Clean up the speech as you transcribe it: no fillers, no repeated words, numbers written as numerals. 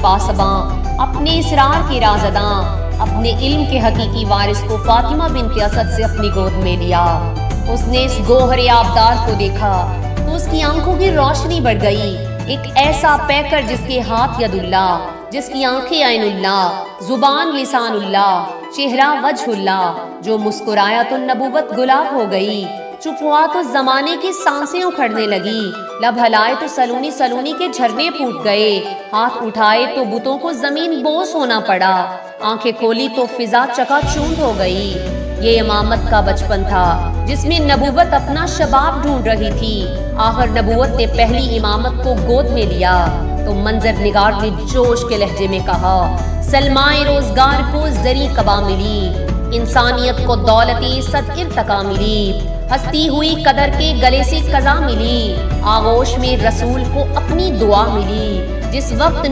پاسباں، اپنے اسرار کے رازداں، اپنے علم کے حقیقی وارث کو فاطمہ بنت اسد سے اپنی گود میں لیا۔ اس نے اس گوہر آبدار کو دیکھا تو اس کی آنکھوں کی روشنی بڑھ گئی۔ ایک ایسا پیکر جس کے ہاتھ ید اللہ، جس کی آنکھیں عین اللہ، زبان لسان اللہ، چہرہ وجہ اللہ، جو مسکرایا تو نبوت گلاب ہو گئی، چپ ہوا تو زمانے کی سانسیں اکھڑنے لگی، لب ہلائے تو سلونی سلونی کے جھرنے پھوٹ گئے، ہاتھ اٹھائے تو بتوں کو زمین بوس ہونا پڑا، آنکھیں کھولی تو فضا چکا چوند ہو گئی۔ یہ امامت کا بچپن تھا جس میں نبوت اپنا شباب ڈھونڈ رہی تھی۔ آخر نبوت نے پہلی امامت کو گود میں لیا تو منظر نگار نے جوش کے لہجے میں کہا، سلمائے روزگار کو زری قبا ملی، انسانیت کو دولتی صد ارتقا ملی، ہستی ہوئی قدر کے گلے سے قضا ملی، آغوش میں رسول کو اپنی دعا ملی، جس وقت